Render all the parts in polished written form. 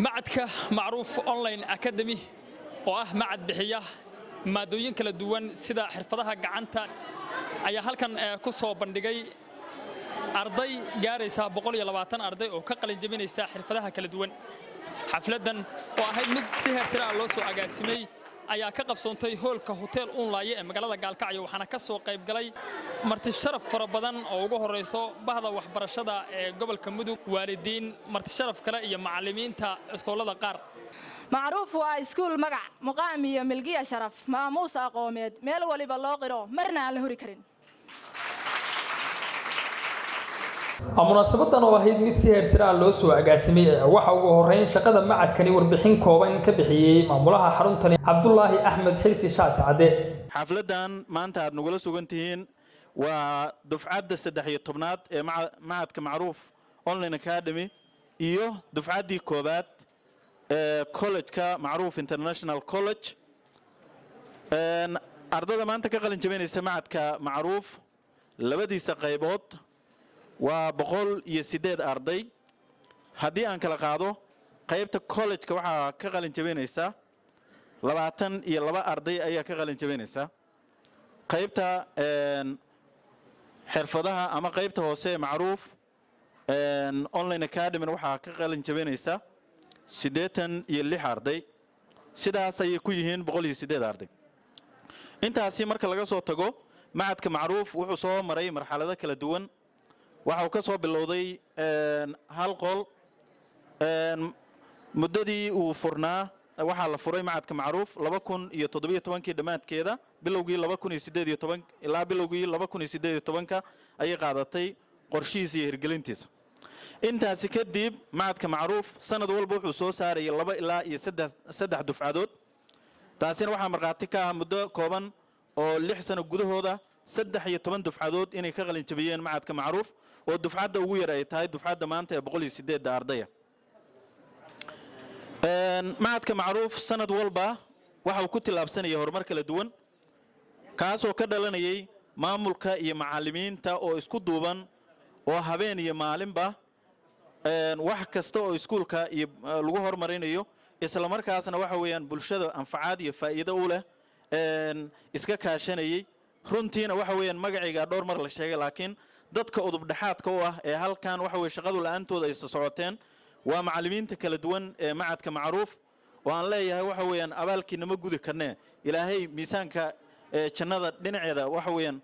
معدك معروف أونلاين أكاديمي معد بحية maadooyin kala duwan sida xirfadaha gacanta ayaa halkan ku soo bandhigay arday gaaraysa 120 arday oo ka qalin jabinaysa xirfadaha kala duwan xafladan oo ahayd mid si heer sare ah loo soo agaasimay ayaa ka qabsoontay hoolka hotel Unlaaye ee magaalada Gaalkacyo waxaana ka soo qayb galay marti sharaf fara badan oo ugu horeyso bahda waxbarashada ee gobolka Mudug waalidiin marti sharaf kale iyo macallimiinta iskoolada qaar معروف واسكول مقع مقامي ملقية شرف ما موسى قوميد ميل ولي باللوقرو مرنا على هوري كرين munaasabadan oo ahayd mid si heer sare ah loo soo agaasimay waxa ugu horeyn shaqada macadkani warbixin kooban ka bixiyay maamulaha xaruntani Cabdullaahi Axmed Xilsi Shaati Cade xafladan maanta aad nagula sugantihiin waa dufcadda 13aad ee macadka Macruuf Online Academy iyo dufcaddii koobaad college-ka Macruuf International College ardada maanta ka qalin jabinaysa macadka Macruuf labadiisa qaybood waa 108 arday haddii aan kala qaado qaybta college-ka waxa ka qalin jabinaysa 22 arday ayaa ka qalin jabinaysa qaybta xirfadaha ama qaybta hoose Macruuf Online Academy waxa ka qalin jabinaysa 86 arday sidaas ay ku yihiin 108 arday intaasi marka laga soo tago macadka Macruuf wuxuu soo maray marxalado kala duwan waxa uu ka soo bilowday hal qol muddadii uu furnaa waxa la furay macadka Macruuf 2017 dhamaadkeeda bilowgii 2018 ilaa bilowgii 2018 ay qaadatay qorshihiisa iyo hirgelintiisa intaasi kadib macadka Macruuf sanad walba wuxuu soo saaray 2 ilaa 3 dufcadood taasina waxa marqaati ka ah muddo kooban oo 6 sano gudahooda 13 dufcadood inay ka qalin jabiyeen macadka Macruuf oo dufcadda ugu yar ay tahay dufcadda maanta ee 108 arday macadka Macruuf sanad walba waxa uu ku tilaabsanayay horumar kala duwan kaas oo ka dhalanayay maamulka iyo macallimiinta oo isku duuban oo habeen iyo maalinba wax kasta oo iskuulka iyo lagu horumarinayo isla markaasna waxa weeyaan bulshada anfacaad iyo faa'iido u leh iska kaashanayay runtiina waxa weeyaan magaciga dhowr mar la sheegay laakiin dadka udub dhaxaadka oo ah ee halkan waxa weey shaqadu la'aantooda ay socoteen waa macallimiinta kala duwan ee macadka Macruuf oo aan leeyahay waxa weeyaan abaalkiina ma gudi karnaa ilaahay miisaanka jannada dhinaceeda waxa weeyaan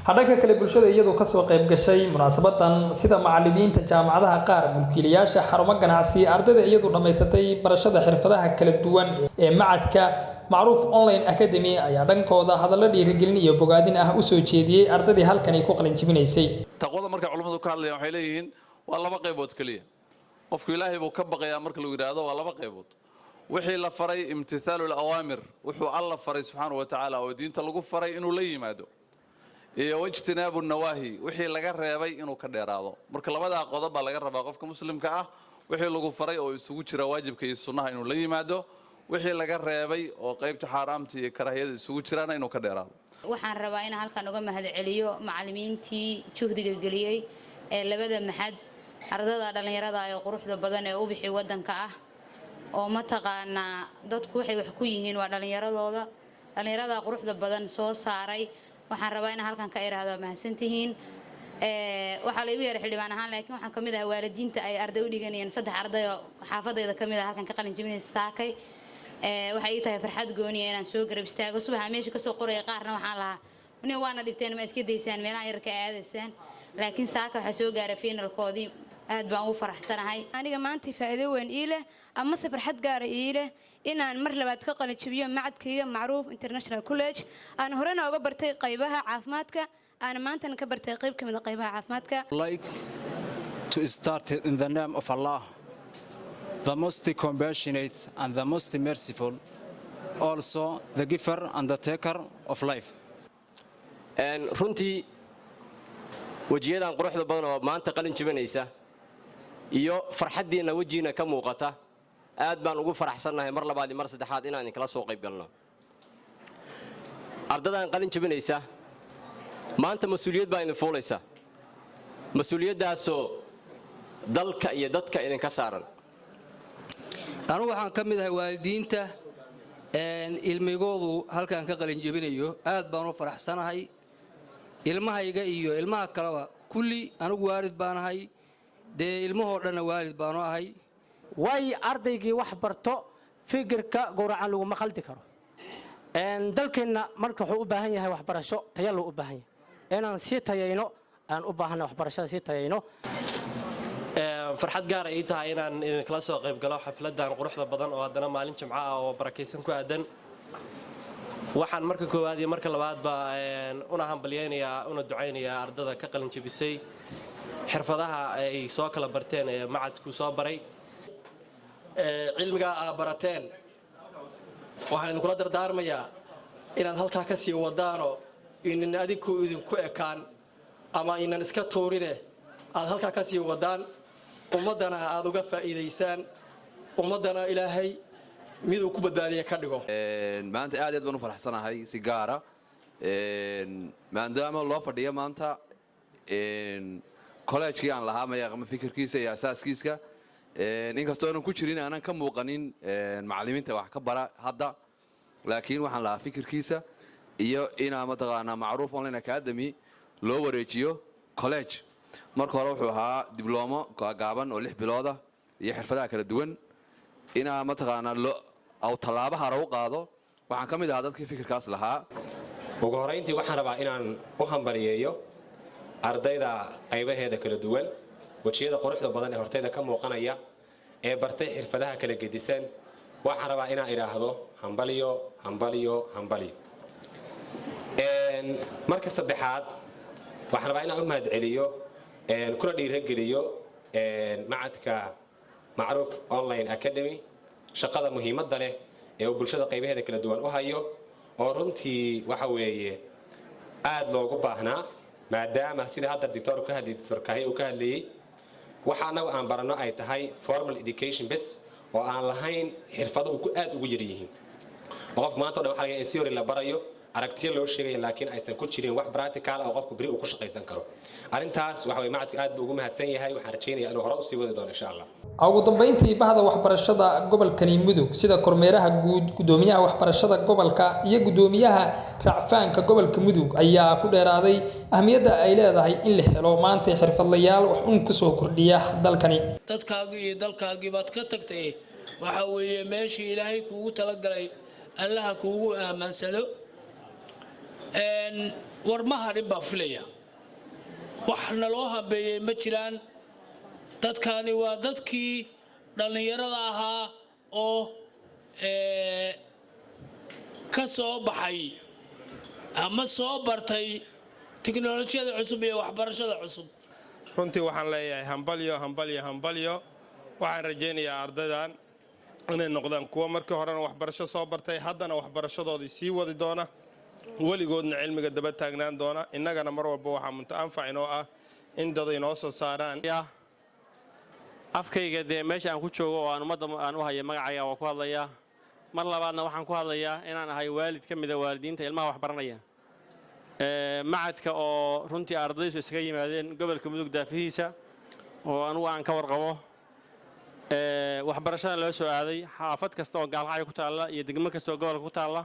hadhanka kale bulshada iyadoo ka soo qayb gashay munaasabadan sida macallimiinta jaamacadaha qaar mulkiilayaasha xarumo ganacsi ardayda iyadoo dhameysatay barashada xirfadaha kala duwan ee macadka Macruuf Online Academy ayaa dhankooda hadallo dhiirigelin iyo bogaadin ah u soo jeediyay ardaydii halkan ay ku qalin jabinaysay taqwada marka culimadu ka hadlayaan waxay leeyihiin waa laba qaybood kaliya qofku Ilaahay buu ka baqayaa marka lagu yiraahdo waa laba qaybood wixii la faray imtithaalul awaamir wuxuu Allah faray subhanahu wa ta'ala oo diinta lagu faray inuu la yimaado iyo wajtinaabu nawahi wixii laga reebay inuu ka dheeraado marka labada qodob baa laga rabaa qofka muslimka ah wixii lagu faray oo isugu jira waajibka iyo sunnaha inuu la yimaado wixii laga reebay oo qaybta xaraamta iyo karaahiyada isugu jiraan inuu ka dheeraado waxaan rabaa in halkan uga mahadceliyo macallimiintii juhdiga galiyay ee labada maxad ardada dhalinyarada ee quruxda badan ee u bixi wadanka ah oo ma taqaana dadku waxay wax ku yihiin waa dhalinyarada quruxda badan soo saaray waxaan rabaa in halkan ka iraahdo mahadsantihiin waxa la igu yar xildhibaan ahaan laakiin waxaan kamid ah waalidiinta ay arday u dhiganayeen 3 arday oo xaafadayda kamid ah halkan ka qalin jabinaysa saakay waxa ay tahay farxad gooni inaan soo garab istaago subaxa meesha ka soo qoray qaarna waxaan lahaa inay waana dhibteen ma iska daysaan meelaha yarka aadaysaan laakiin saaka waxa soo gaaray finalkoodii aad baan u faraxsanahay aniga maanta faa'iido weyn ii leh ama farxad gaar ah ii leh inaan mar labaad ka qalin jabiyo macadkayga Macruuf International College aan horena uga bartay qaybaha caafimaadka aan maanta ka bartay qayb kamid ah qaybaha caafimaadka like to start in the name of Allah the most compassionate and the most merciful also the giver and the taker of life and runtii wajiyadan quruxda badan oo maanta qalin jabinaysa iyo farxadiina wajiina ka muuqata aad baan ugu faraxsanahay mar labaad mar saddexaad inaan kala soo qayb galno ardadan qalin jabinaysa maanta mas'uuliyad baa idin fuulaysa mas'uuliyadaasoo dalka iyo dadka idin ka saaran anu waxaan ka mid ahay waalidiinta ilmigoodu halkan ka qalin jebinayo aad baan u faraxsanahay ilmahayga iyo ilmaha kaleba kulli anigu waalid baan ahay dee ilmahoo dhanna waalid baanu ahay way ardaygii wax barto fikirka gowracan laguma khaldi karo dalkeenna marka wuxuu u baahan yahay waxbarasho tayo loo u baahan yahay inaan sii tayayno aan u baahanay waxbarashada sii tayayno farxad gaar ay tahay inaan idinkala soo qayb galo xafladan quruxda badan oo haddana maalin jimco ah oo barakaysan ku aadan waxaan marka koowaad iyo marka labaadba una hambalyaynayaa una ducaynayaa ardada ka qalin jebisay xirfadaha ay soo kala barteen ee macadku soo baray cilmiga aad barateen waxaan idinkula dardaarmayaa inaad halkaa ka sii wadaano inan adinku idinku ekaan ama inan iska tuurine aad halkaa ka sii wadaan ummaddana aad uga faa'iidaysaan ummaddana ilaahay miduu ku badbaadiya ka dhigo maanta aad baan u faraxsanahay si gaara maadaama loo fadhiyo maanta kolleejkii aan lahaa mayaqama fikirkiisa iyo asaaskiisa inkastoo aanan ku jirin aanan ka muuqanin macallimiinta wax ka bara hadda laakiin waxaan lahaa fikirkiisa iyo inaa mataqaanaa macruuf online academy loo wareejiyo college marka hore wuxuu ahaa diblomo gaaban oo 6 bilooda iyo xirfadaha kala duwan inaa mataqaanaa aw tallaabo hore u qaado waxaan ka mid ahaa dadkii fikirkaas lahaa ugu horeyntii waxaan rabaa inaan u hambaliyeeyo ardayda qaybaheeda kala duwan wajiyada quruxda badan ee hortayda ka muuqanaya ee bartay xirfadaha kala gedisan waxaan rabaa inaan idhaahdo hambaliyo hambaliyo hambaliyo marka saddexaad waxaan rabaa inaan u mahadceliyo kuna dhiirageliyo macadka macruuf online academy shaqada muhiimadda leh ee uu bulshada qaybaheeda kala duwan u hayo oo runtii waxa weeye aad loogu baahnaa maadaama sida hadda doctor Kahi uu ka hadlayay waxa anagu aan barano ay tahay formal education bes oo aan lahayn xirfaduhu ku aad ugu yar yihiin qof maanta waxa laga yaabaa theory la barayo aragtiyo loo sheegay laakiin aysan ku jirin wax practical ah oo qofku bari uu ku shaqaysan karo arintaas waxa way macadku aad ugu mahadsan yahay waxaan rajaynayaa inuu hore u sii wadi doono insha Allah ugu dambeyntii bahda waxbarashada gobolkani Mudug sida kormeeraha guud gudoomiyaha waxbarashada gobolka iyo gudoomiyaha racfaanka gobolka Mudug ayaa ku dheeraaday ahmiyadda ay leedahay in la helo maanta xirfadlayaal wax un ku soo kordhiya dalkani dadkaaga iyo dalkaaga baad ka tagtay waxa weeye meeshii Ilaahay kuugu talagalay Allah kuugu aamansado warmaha dhibba filaya waxna loo habeeyay ma jiraan dadkani waa dadkii dhalinyarada ahaa oo ka soo baxay ama soo bartay tiknoolajiyada cusub iyo waxbarashada cusub runtii waxaan leeyahay hambalyo waxaan rajaynayaa ardaydan inay noqdaan kuwa markii horena waxbarasho soo bartay haddana waxbarashadoodii sii wadi doona weligoodna cilmiga daba taagnaan doona innagana mar walba waxaa muntaanfac inoo ah in dad inoo soo saaraan afkayga dee meesha aan ku joogo oo aan ummadda aan u hayo magacayga waa ku hadlayaa mar labaadna waxaan ku hadlayaa inaan ahay waalid ka mid ah waalidiinta ilmaha wax baranaya macadka oo runtii ardaydu isaga yimaadeen gobolka Mudug daafihiisa oo anugu aan ka warqabo waxbarashada loo soo aaday xaafad kasta oo gaalqacyo ku taala iyo degmo kasta oo gobolka ku taala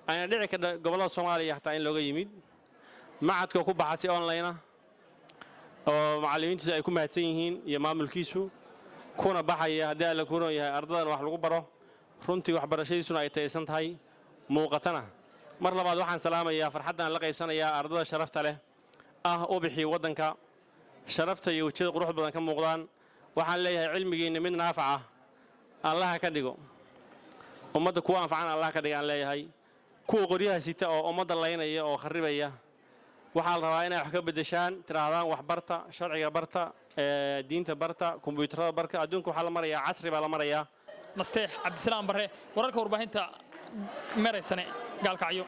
ayna dhici ka gobolada Soomaaliya xataa in looga yimid macadka ku baxay online oo macallimiintu ay ku mahadsan yihiin iyo maamulkiisu kuna baxaya hadii la kuno yahay ardadan wax lagu baro runtii waxbarashadiisuna ay taysan tahay muuqatana mar labaad waxaan salaamayaa farxadan la qaybsanayaa ardada sharafta leh u bixi wadanka sharafta iyo wajida quruxda badan ka muuqdaan waxaan leeyahay cilmigiina mid naafac ah Allah ka dhigo ummadda ku anfacana Allah ka dhigaan leeyahay kuwa qoryaha sita oo ummadda laynaya oo kharibaya waxaa la rabaa inay wax ka bedeshaan tiraahdaan wax barta sharciga barta diinta barta kombiyuutarada barta adduunka waxa la marayaa casri baa la marayaa nasteex cabdisalaam bare wararka warbaahinta meeraysane gaalkacyo